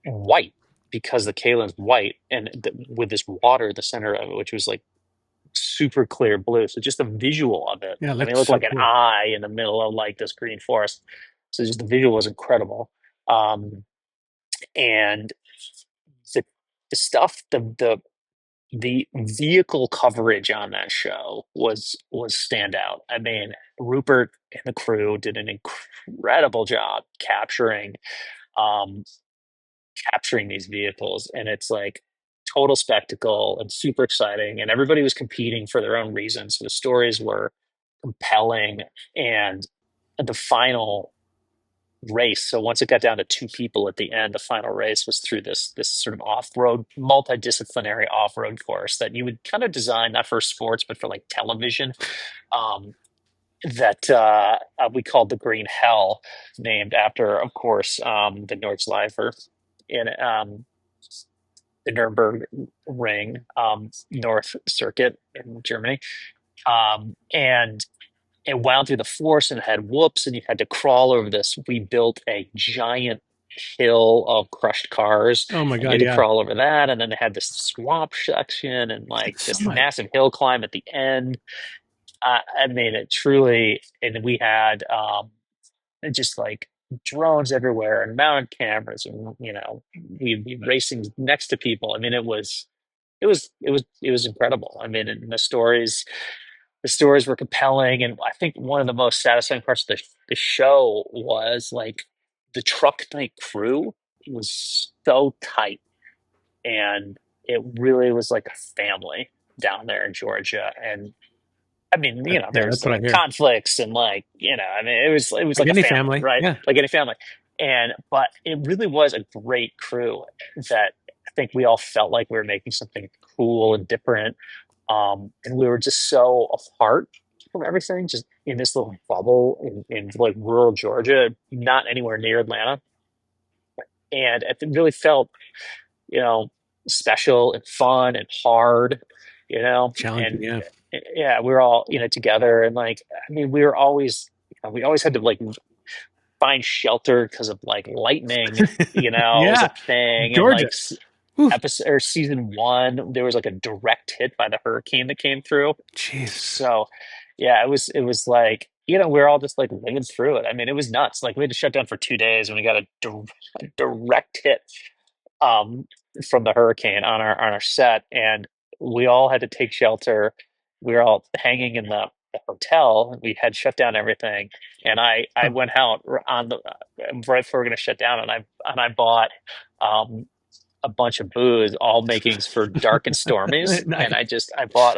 white because the kaolin's white, and with this water at the center of it, which was like super clear blue. So just the visual of it, Yeah, it I mean, it looks looked so like an cool. eye in the middle of like this green forest. So just the visual was incredible. Um, and the, the stuff, the vehicle coverage on that show was standout. I mean, Rupert and the crew did an incredible job um, capturing these vehicles, and it's like total spectacle and super exciting. And everybody was competing for their own reasons. So the stories were compelling, and the final race. So once it got down to two people at the end, the final race was through this sort of off-road, multidisciplinary off-road course that you would kind of design not for sports but for like television. Um, that we called the Green Hell, named after, of course, the Nordschleifer in the Nuremberg Ring, North Circuit in Germany. And it wound through the forest and had whoops, and you had to crawl over this. We built a giant hill of crushed cars, Oh my and you God, had to yeah. crawl over that. And then they had this swamp section and like So this much. massive hill climb at the end. I mean, it truly, and we had just like drones everywhere and mounted cameras, and we'd be racing next to people. I mean, it was incredible. I mean, and the stories were compelling, and I think one of the most satisfying parts of the show was like the truck night crew was so tight, and it really was like a family down there in Georgia. And I mean, Yeah, there's that's what I like hear. conflicts and like, I mean, it was Like like a any family, family. right? Yeah. Like any family. But it really was a great crew that I think we all felt like we were making something cool and different. And we were just so apart from everything, just in this little bubble in like rural Georgia, not anywhere near Atlanta. And it really felt, you know, special and fun and hard, Challenging, and yeah. yeah, we were all, together. And like, I mean, we always had to like find shelter because of like lightning, was a Yeah. thing. And like Georgia. Oof. episode or season one, there was like a direct hit by the hurricane that came through. Jeez. So yeah, it was like, we are all just like living through it. I mean, it was nuts. Like we had to shut down for 2 days when we got a direct hit um, from the hurricane on our set, and we all had to take shelter. We were all hanging in the hotel. We had shut down everything, and I Oh. went out on the right before we are going to shut down, and I bought um, a bunch of booze, all makings for dark and stormies, and Nice. I bought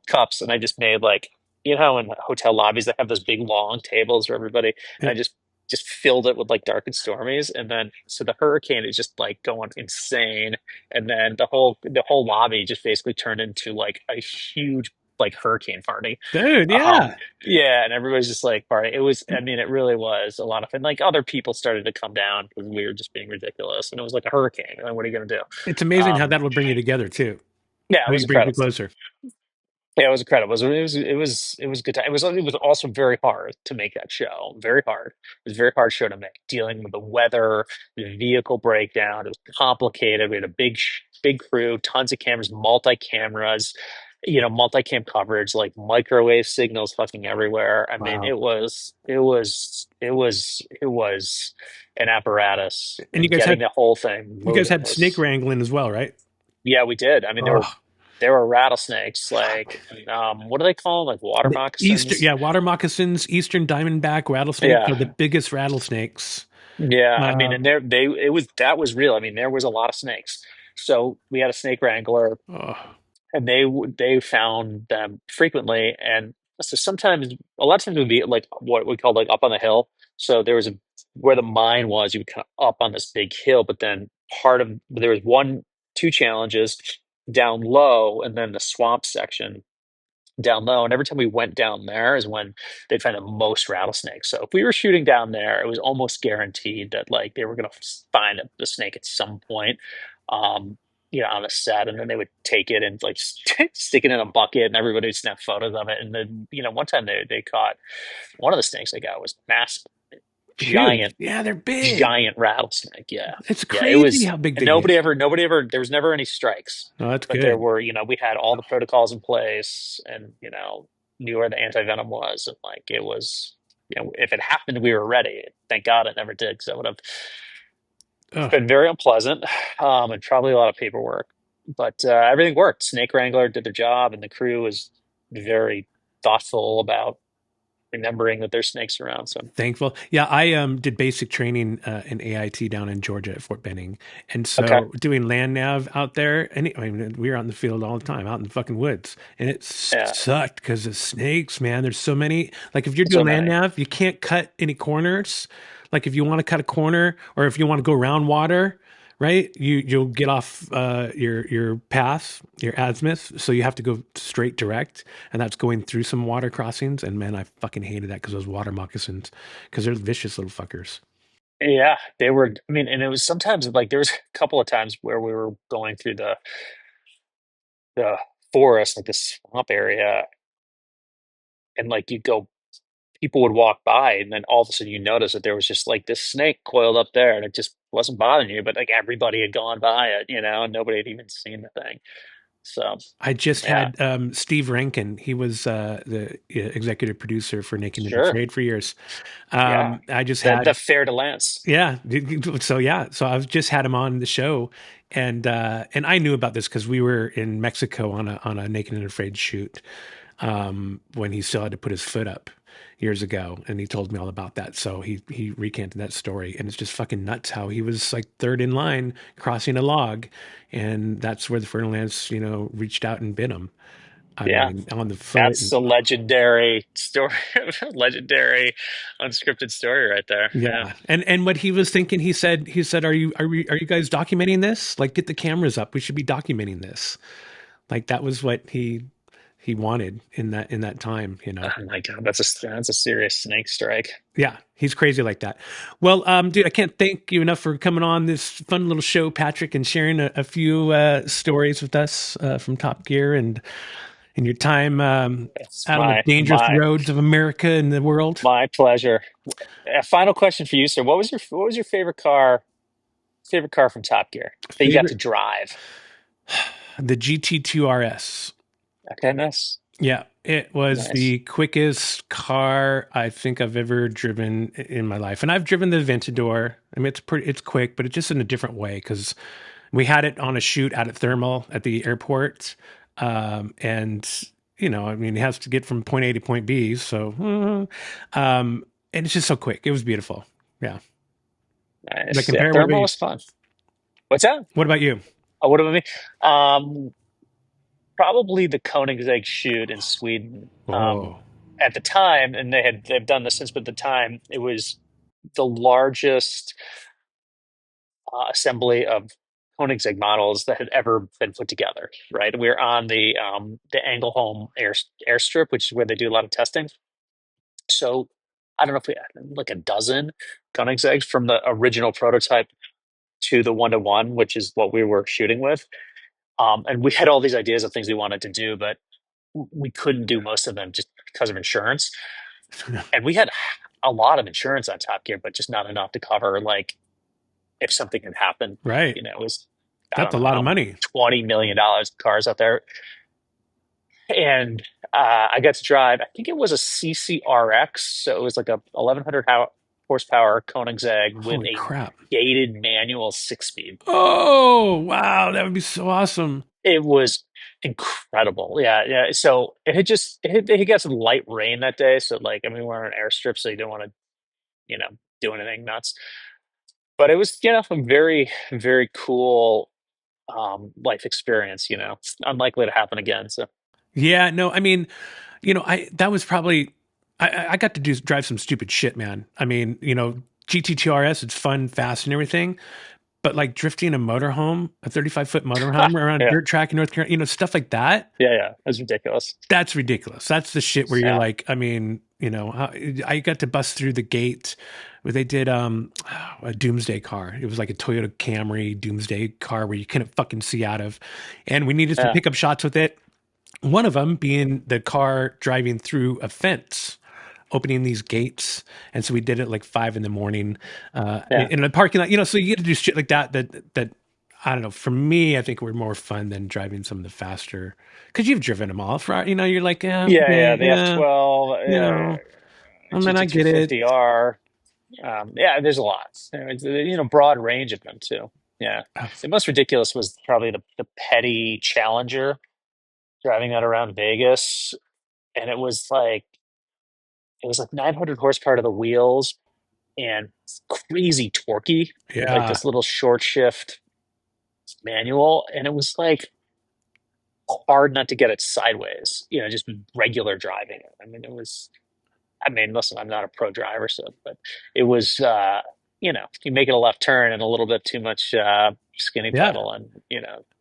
cups, and I just made like, how in hotel lobbies they have those big long tables for everybody, and Yeah. I just filled it with like dark and stormies. And then so the hurricane is just like going insane, and then the whole lobby just basically turned into like a huge like hurricane party. Dude, um yeah. yeah, and everybody's just like party. It was, I mean, it really was a lot of fun. Like other people started to come down because we were just being ridiculous, and it was like a hurricane, and what are you going to do? It's amazing how um that will bring you together too. yeah, it How was you brings you incredible. closer. Yeah, it was incredible. It was good time. It was also very hard to make that show. Very hard. It was a very hard show to make. Dealing with the weather, the vehicle breakdown. It was complicated. We had a big crew, tons of cameras, multi cameras, multicam coverage, like microwave signals fucking everywhere. I mean, Wow. it was an apparatus, And and getting the whole thing you guys moving had snake was. wrangling as well, right? Yeah, we did. I mean, there were Oh, there were rattlesnakes, like, what do they call them? Like water the Eastern, moccasins? yeah, water moccasins, Eastern diamondback rattlesnakes are the Yeah. biggest rattlesnakes. Yeah. I mean, and Um, that was real. I mean, there was a lot of snakes. So we had a snake wrangler, oh, and they found them frequently. And so sometimes, a lot of times it would be like what we call like up on the hill. So there was where the mine was, you would kind of up on this big hill, but then there was two challenges down low, and then the swamp section down low. And every time we went down there is when they'd find the most rattlesnakes. So if we were shooting down there, it was almost guaranteed that like they were going to find the snake at some point, um, on the set. And then they would take it and like stick it in a bucket, and everybody would snap photos of it. And then, one time they caught one of the snakes they got was massive. giant, yeah, they're big, giant rattlesnake. Yeah, it's yeah, it crazy was. how big And they get. nobody ever. There was never any strikes, Oh, that's but there good. were. We had all the protocols in place, and knew where the anti venom was, and like it was. If it happened, we were ready. Thank God it never did, because it would have been very unpleasant, and probably a lot of paperwork. But everything worked. Snake Wrangler did their job, and the crew was very thoughtful about remembering that there's snakes around. So thankful. Yeah, I did basic training in AIT down in Georgia at Fort Benning, and okay, so doing land nav out there. And I mean, we were out in the field all the time, out in the fucking woods, and it yeah, sucked because of snakes, man. There's so many. Like if you're so doing land many. nav, you can't cut any corners. Like if you want to cut a corner, or if you want to go around water, right? You'll get off your path, your azimuth, so you have to go straight direct, and that's going through some water crossings. And man, I fucking hated that because those water moccasins, because they're vicious little fuckers. Yeah, they were. I mean, and it was sometimes like there was a couple of times where we were going through the forest, like the swamp area, and like you go, people would walk by, and then all of a sudden you notice that there was just like this snake coiled up there, and it just wasn't bothering you, but like everybody had gone by it, and nobody had even seen the thing. So I just yeah, had Steve Rankin. He was the executive producer for Naked and sure, Afraid for years. yeah, I just the had, fair to lance. yeah. So I've just had him on the show, and I knew about this because we were in Mexico on a Naked and Afraid shoot when he still had to put his foot up years ago, and he told me all about that. So he recanted that story, and it's just fucking nuts how he was like third in line crossing a log, and that's where the Fernand Lance, reached out and bit him. I Yeah, mean, on the foot. that's And, a legendary story, legendary unscripted story right there. Yeah. yeah, and what he was thinking, he said, are you guys documenting this? Like, get the cameras up. We should be documenting this. Like that was what he wanted in that time. Oh my God, that's a serious snake strike. Yeah, he's crazy like that. Well, dude, I can't thank you enough for coming on this fun little show, Patrick, and sharing a few stories with us from Top Gear and your time It's out on the dangerous roads of America and the world. my pleasure. A final question for you, sir. What was your favorite car? Favorite car from Top Gear that you got to Favorite, drive? the GT2 RS. Okay, nice, Yeah, it was nice. the quickest car I think I've ever driven in my life, and I've driven the Aventador. I mean, it's quick, but it's just in a different way because we had it on a shoot out at Thermal at the airport, and I mean, it has to get from point A to point B, so and it's just so quick. It was beautiful. Yeah, like Nice. Yeah, compare. What about thermal you? was fun. What's that? What about you? Oh, what about me? Um, Probably the Koenigsegg shoot in Sweden. Oh, At the time, and they've done this since, but at the time it was the largest assembly of Koenigsegg models that had ever been put together. Right, we're on the Angelholm airstrip, which is where they do a lot of testing. So I don't know if we had like a dozen Koenigsegg's from the original prototype to the 1-to-1, which is what we were shooting with. And we had all these ideas of things we wanted to do, but we couldn't do most of them just because of insurance. And we had a lot of insurance on Top Gear, but just not enough to cover like if something had happened. right. It was, I That's don't a know lot of how money. $20 million cars out there. And I got to drive, I think it was a CCRX. So it was like a 1100 horsepower Koenigsegg with Holy a crap. gated manual 6-speed. Oh, wow. That would be so awesome. It was incredible. Yeah, yeah. So it got some light rain that day. So like, I mean, we're on an airstrip, so you don't want to, you know, do anything nuts. But it was, a very, very cool life experience, unlikely to happen again. So Yeah, no, I mean, that was probably I got to drive some stupid shit, man. I mean, GT2RS, it's fun, fast, and everything, but like drifting a motorhome, a 35-foot motorhome around a yeah, dirt track in North Carolina, stuff like that. yeah, yeah. That's ridiculous. That's ridiculous. That's the shit where you're Yeah. like, I mean, I got to bust through the gate where they did a doomsday car. It was like a Toyota Camry doomsday car where you couldn't fucking see out of, and we needed some Yeah. pickup shots with it. One of them being the car driving through a fence opening these gates, and so we did it like 5 a.m. in the parking lot. So you get to do shit like that. That I don't know. For me, I think we're more fun than driving some of the faster, because you've driven them all. You're like, the F12, and then I get it. There's a lot. Broad range of them too. Yeah, the most ridiculous was probably the petty Challenger, driving that around Vegas, and it was like 900 horsepower to the wheels and crazy torquey, like this little short shift manual, and it was like hard not to get it sideways. Just regular driving it. Listen, I'm not a pro driver, but it was, you make it a left turn and a little bit too much skinny pedal, and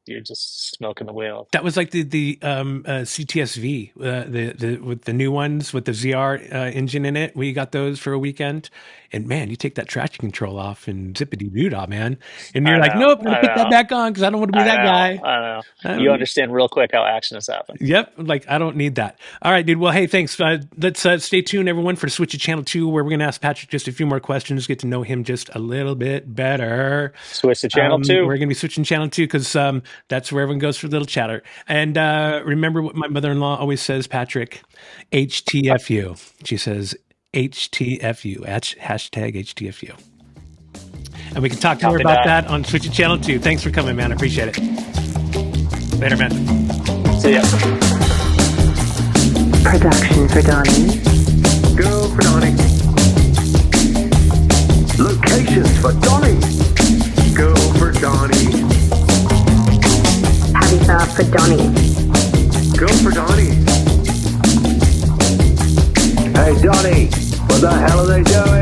you're just smoking the wheel. That was like the CTSV, the with the new ones with the ZR engine in it. We got those for a weekend, and man, you take that traction control off and zippity doo dah, man, and you're like, nope, I'm gonna put that back on because I don't want to be that guy. I know. You understand real quick how accidents happen. Yep, like I don't need that. All right, dude. Well, hey, thanks. Let's stay tuned, everyone, for Switch to Channel 2, where we're gonna ask Patrick just a few more questions, get to know him just a little bit better. Switch to Channel 2. We're gonna be switching Channel 2 because that's where everyone goes for a little chatter. And remember what my mother-in-law always says, Patrick, HTFU. She says HTFU, hashtag HTFU. And we can talk more about that on Switch to Channel 2. Thanks for coming, man. I appreciate it. Later, man. See ya. Production for Donny. Go for Donny. Locations for Donny. Go for Donny. Habitat for Donny. Go for Donny. Hey Donny, what the hell are they doing?